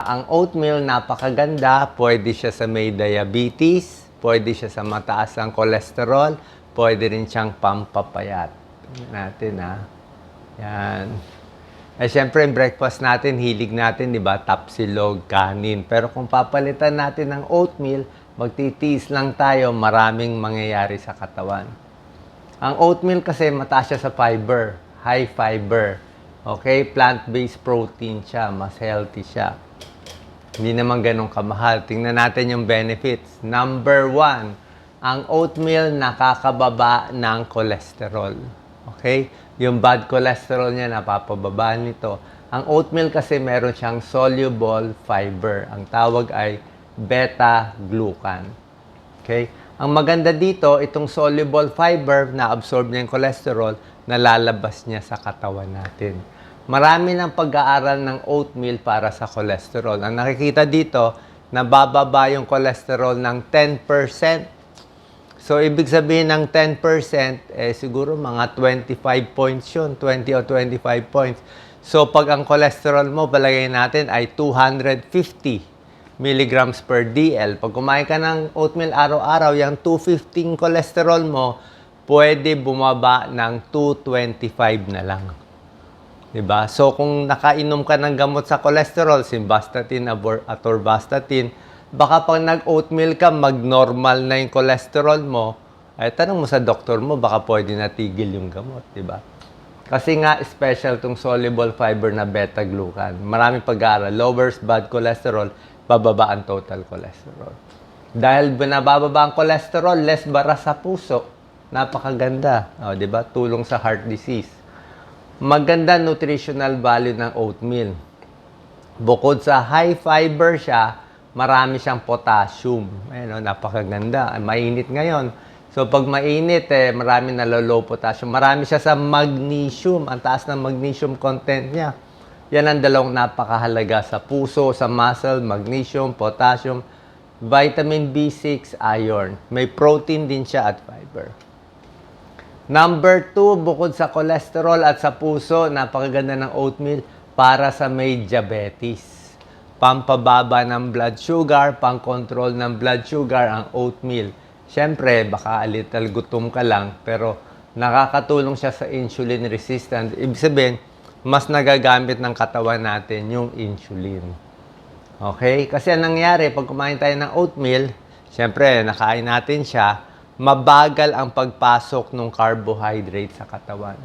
Ang oatmeal, napakaganda. Pwede siya sa may diabetes, pwede siya sa mataas ang cholesterol, pwede rin siyang pampapayat. Tingnan natin, ha. Yan. Eh, syempre, breakfast natin, hilig natin, di ba? Tapsilog, kanin. Pero kung papalitan natin ng oatmeal, magtitiis lang tayo, maraming mangyayari sa katawan. Ang oatmeal kasi mataas siya sa fiber, high fiber. Okay? Plant-based protein siya, mas healthy siya. Hindi naman ganun kamahal. Tingnan natin yung benefits. Number 1, ang oatmeal nakakababa ng cholesterol. Okay? Yung bad cholesterol niya napapababa nito. Ang oatmeal kasi meron siyang soluble fiber. Ang tawag ay beta-glucan. Okay? Ang maganda dito, itong soluble fiber na absorb niya yung cholesterol, nalalabas niya sa katawan natin. Marami ng pag-aaral ng oatmeal para sa cholesterol. Ang nakikita dito, nabababa yung cholesterol ng 10%. So, ibig sabihin ng 10%, siguro mga 25 points yun, 20 o 25 points. So, pag ang cholesterol mo, palagay natin ay 250 milligrams per DL. Pag kumain ka ng oatmeal araw-araw, yung 215 cholesterol mo, pwede bumaba ng 225 na lang. Diba? So, kung nakainom ka ng gamot sa cholesterol, simvastatin, atorvastatin, baka pag nag-oatmeal ka, mag-normal na yung cholesterol mo, ay tanong mo sa doktor mo, baka pwede natigil yung gamot, diba? Kasi nga, special tong soluble fiber na beta-glucan. Maraming pag-aaral, lowers bad cholesterol, bababa ang total cholesterol. Dahil nabababa ang cholesterol, less bara sa puso. Napakaganda. O, diba? Tulong sa heart disease. Maganda nutritional value ng oatmeal. Bukod sa high fiber siya, marami siyang potassium. Ayun, napakaganda. Mainit ngayon. So, pag mainit, marami low potassium. Marami siya sa magnesium. Ang taas ng magnesium content niya. Yan ang dalawang napakahalaga sa puso, sa muscle, magnesium, potassium, vitamin B6, iron. May protein din siya at fiber. Number 2, bukod sa cholesterol at sa puso, napakaganda ng oatmeal para sa may diabetes. Pampababa ng blood sugar, pang-control ng blood sugar ang oatmeal. Siyempre, baka little gutom ka lang, pero nakakatulong siya sa insulin resistant. Ibig sabihin, mas nagagamit ng katawan natin yung insulin. Okay? Kasi ang nangyari, pag kumain tayo ng oatmeal, siyempre, nakain natin siya, mabagal ang pagpasok ng carbohydrate sa katawan.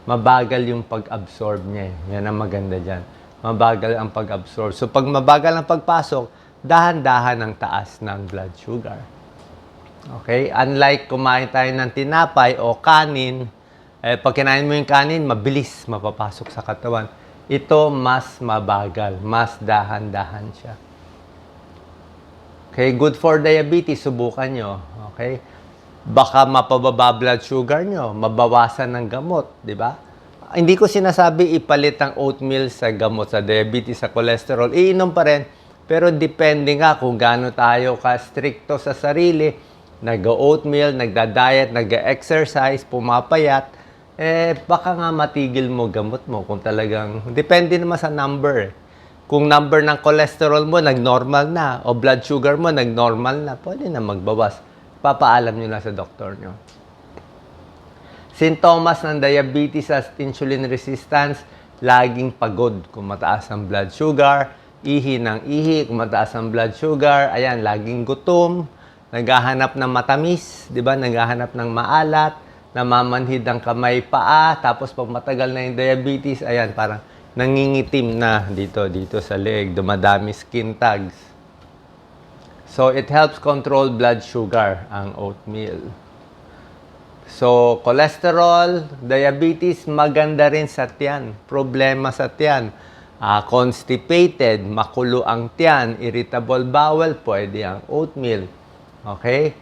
Mabagal yung pag-absorb niya. Yan ang maganda dyan. Mabagal ang pag-absorb. So, pag mabagal ang pagpasok, dahan-dahan ang taas ng blood sugar. Okay? Unlike kumain tayo ng tinapay o kanin, pag kinain mo yung kanin, mabilis mapapasok sa katawan. Ito, mas mabagal. Mas dahan-dahan siya. Okay? Good for diabetes. Subukan nyo. Okay? Baka mapababa blood sugar nyo, mabawasan ng gamot, di ba? Hindi ko sinasabi ipalit ang oatmeal sa gamot, sa diabetes, sa cholesterol. Iinom pa rin, pero depende nga kung gaano tayo ka-stricto sa sarili. Nag-oatmeal, nagda-diet, nag-exercise, pumapayat, baka nga matigil mo gamot mo kung talagang, depende naman sa number. Kung number ng cholesterol mo, nag-normal na, o blood sugar mo, nag-normal na, pwede na magbawas. Papaalam nyo na sa doktor nyo. Sintomas ng diabetes at insulin resistance, laging pagod kung mataas ang blood sugar, ihi ng ihi kung mataas ang blood sugar, ayan, laging gutom, naghahanap ng matamis, di ba? Naghahanap ng maalat, namamanhid ang kamay paa, tapos pag matagal na yung diabetes, ayan, parang nangingitim na dito sa leeg, dumadami skin tags. So, it helps control blood sugar, ang oatmeal. So, cholesterol, diabetes, maganda rin sa tiyan. Problema sa tiyan. Constipated, makulo ang tiyan, irritable bowel, pwede ang oatmeal. Okay?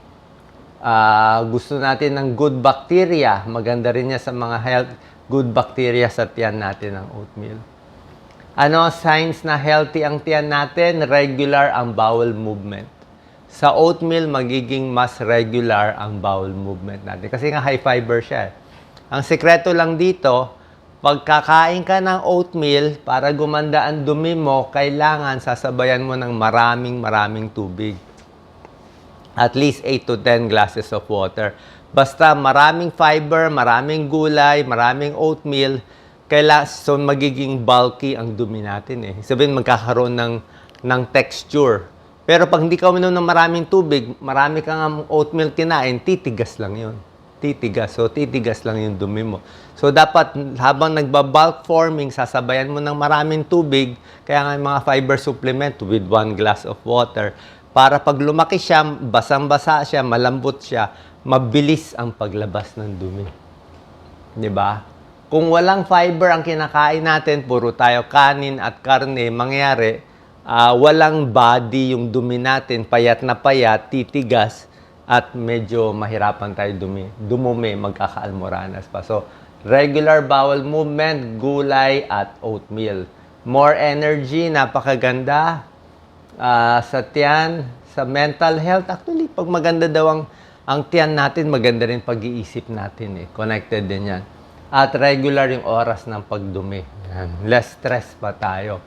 Gusto natin ng good bacteria. Maganda rin niya sa mga good bacteria sa tiyan natin ang oatmeal. Ano signs na healthy ang tiyan natin? Regular ang bowel movement. Sa oatmeal, magiging mas regular ang bowel movement natin. Kasi nga high fiber siya. Ang sikreto lang dito, Pagkakain ka ng oatmeal, para gumanda ang dumi mo, kailangan sasabayan mo ng maraming tubig. At least 8 to 10 glasses of water. Basta maraming fiber, maraming gulay, maraming oatmeal, so magiging bulky ang dumi natin eh. Sabihin, magkakaroon ng texture. Pero pag hindi ka uminom ng maraming tubig, marami kang oatmeal kinain, titigas lang yun. Titigas. So, titigas lang yung dumi mo. So, dapat habang nagbabulk forming, sasabayan mo ng maraming tubig, kaya nga yung mga fiber supplement with 1 glass of water, para pag lumaki siya, basang-basa siya, malambot siya, mabilis ang paglabas ng dumi. Di ba? Kung walang fiber ang kinakain natin, puro tayo kanin at karne, mangyari, walang body yung dumi natin, payat na payat, titigas, at medyo mahirapan tayo dumumi, magkakaalmoranas pa. So, regular bowel movement, gulay, at oatmeal. More energy, napakaganda. Sa tiyan, sa mental health, actually, pag maganda daw ang tiyan natin, maganda rin pag-iisip natin. Connected din yan. At regular yung oras ng pagdumi. Yan. Less stress pa tayo.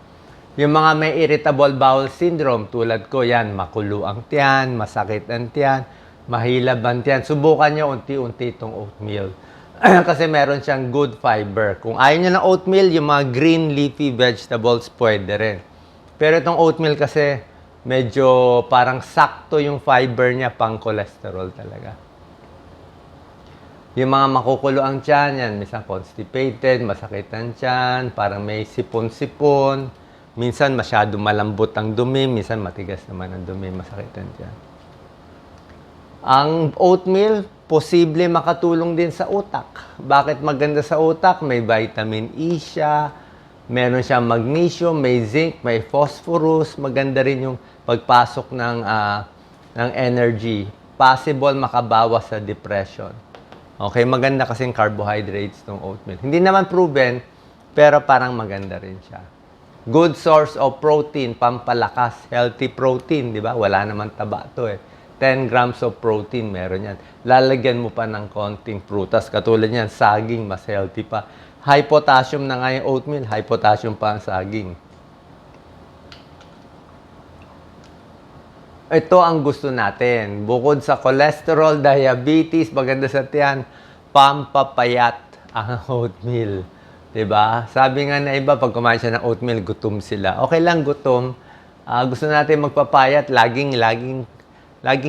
Yung mga may irritable bowel syndrome, tulad ko, yan, makulo ang tiyan, masakit ang tiyan, mahilab ang tiyan. Subukan nyo unti-unti itong oatmeal. Kasi meron siyang good fiber. Kung ayaw nyo ng oatmeal, yung mga green leafy vegetables, pwede rin. Pero itong oatmeal kasi, medyo parang sakto yung fiber niya, pang cholesterol talaga. Yung mga makukulo ang tiyan, yan, minsan constipated, masakit ang tiyan, parang may sipon-sipon, minsan masyado malambot ang dumi, minsan matigas naman ang dumi, masakit ang tiyan. Ang oatmeal, posible makatulong din sa utak. Bakit maganda sa utak? May vitamin E siya, meron siyang magnesium, may zinc, may phosphorus. Maganda rin yung pagpasok ng energy. Possible makabawas sa depression. Okay, maganda kasing carbohydrates ng oatmeal. Hindi naman proven, pero parang maganda rin siya. Good source of protein, pampalakas, healthy protein, di ba? Wala naman taba to eh. 10 grams of protein, meron yan. Lalagyan mo pa ng konting prutas. Katulad yan, saging, mas healthy pa. High potassium na nga yung oatmeal, high potassium pa ang saging. Ito ang gusto natin. Bukod sa cholesterol, diabetes, maganda sa tiyan, pampapayat ang oatmeal. Diba? Sabi nga na iba, pag kumain siya ng oatmeal, gutom sila. Okay lang gutom. Gusto natin magpapayat, laging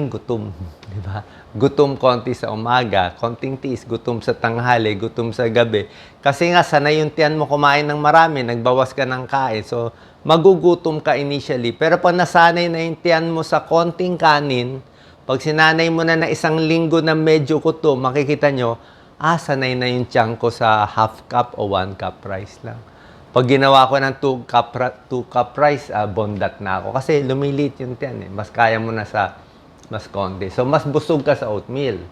gutom. Diba? Gutom konti sa umaga, konting tiis, gutom sa tanghali, gutom sa gabi. Kasi nga, sanay yung tiyan mo kumain ng marami, nagbawas ka ng kain. So, magugutom ka initially. Pero pag nasanay na yung tiyan mo sa konting kanin, pag sinanay mo na 1 linggo na medyo gutom, makikita nyo, sanay na yung tiyan ko sa half cup o 1 cup rice lang. Pag ginawa ko ng 2 cup rice, bondat na ako. Kasi lumilit yung tiyan eh. Mas kaya mo na sa mas konti. So, mas busog ka sa oatmeal.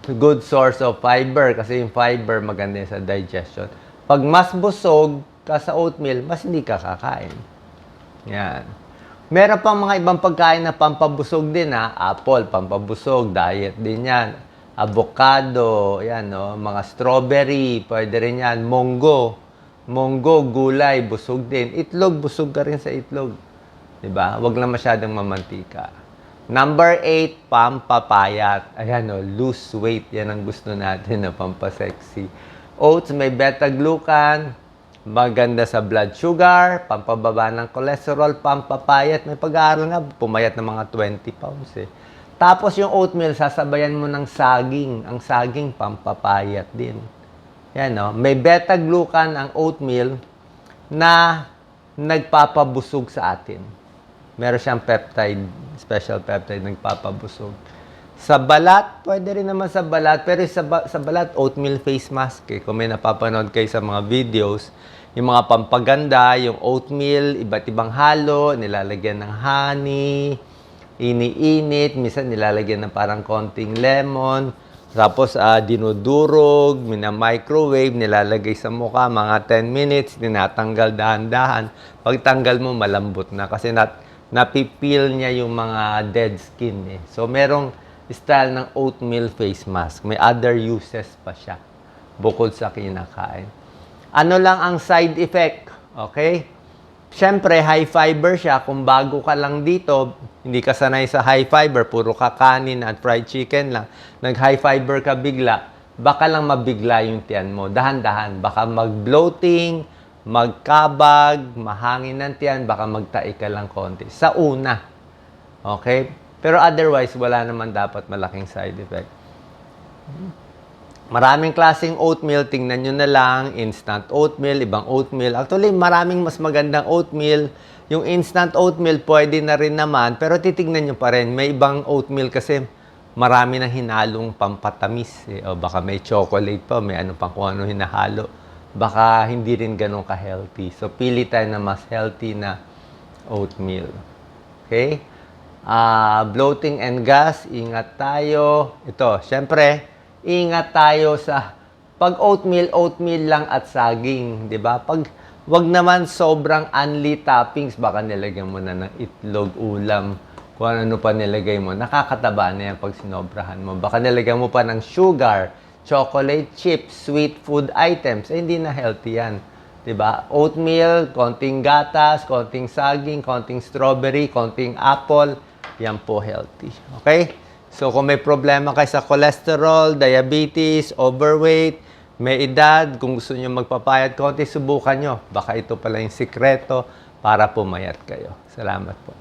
Good source of fiber kasi yung fiber maganda sa digestion. Pag mas busog ka sa oatmeal, mas hindi ka kakain. Yan. Meron pang mga ibang pagkain na pampabusog din ha. Apple, pampabusog. Diet din yan. Avocado, yan no. Mga strawberry, pwede rin yan. Munggo, gulay, busog din. Itlog, busog ka rin sa itlog. Diba? Huwag lang masyadong mamantika. Number 8, pampapayat. Ayan o, lose weight. Yan ang gusto natin na pampasexy. Oats, may beta-glucan. Maganda sa blood sugar. Pampababa ng cholesterol. Pampapayat. May pag-aaral nga, pumayat ng mga 20 pounds eh. Tapos yung oatmeal, sasabayan mo ng saging. Ang saging, pampapayat din. Yan o. May beta-glucan ang oatmeal na nagpapabusog sa atin. Meron siyang peptide, special peptide, nagpapabusog. Sa balat, pwede rin naman sa balat, pero sa balat, oatmeal face mask. Eh. Kung may napapanood kayo sa mga videos, yung mga pampaganda, yung oatmeal, iba't ibang halo, nilalagyan ng honey, ini-init, minsan nilalagyan ng parang konting lemon, tapos dinudurog, mina-microwave, nilalagay sa mukha, mga 10 minutes, tinatanggal dahan-dahan. Pagtanggal mo, malambot na kasi napipil niya yung mga dead skin eh. So, merong style ng oatmeal face mask. May other uses pa siya bukod sa kinakain. Ano lang ang side effect? Okay? Siyempre, high fiber siya. Kung bago ka lang dito, hindi ka sanay sa high fiber, puro kakanin at fried chicken lang. Nag-high fiber ka bigla, baka lang mabigla yung tiyan mo. Dahan-dahan. Baka mag-bloating, magkabag, mahangin ng tiyan, baka magtae ka lang konti. Sa una. Okay? Pero otherwise, wala naman dapat malaking side effect. Maraming klaseng oatmeal, tingnan nyo na lang, instant oatmeal, ibang oatmeal. Actually, maraming mas magandang oatmeal. Yung instant oatmeal, pwede na rin naman, pero titignan nyo pa rin. May ibang oatmeal kasi marami nang hinalong pampatamis. O baka may chocolate pa, may ano pang kung ano hinahalo. Baka hindi rin ganun ka-healthy. So, pili tayo na mas healthy na oatmeal. Okay? Bloating and gas, ingat tayo. Ito, syempre, ingat tayo sa pag oatmeal lang at saging, 'di ba? Pag wag naman sobrang unli toppings, baka nilagyan mo na ng itlog, ulam, kung ano pa nilagay mo. Nakakataba na yan pag sinobrahan mo. Baka nilagyan mo pa ng sugar, chocolate chips, sweet food items. Hindi na healthy yan. 'Di ba? Oatmeal, konting gatas, konting saging, konting strawberry, konting apple, yan po healthy. Okay? So, kung may problema kayo sa cholesterol, diabetes, overweight, may edad, kung gusto nyo magpapayat konti, subukan nyo. Baka ito pala yung sikreto para pumayat kayo. Salamat po.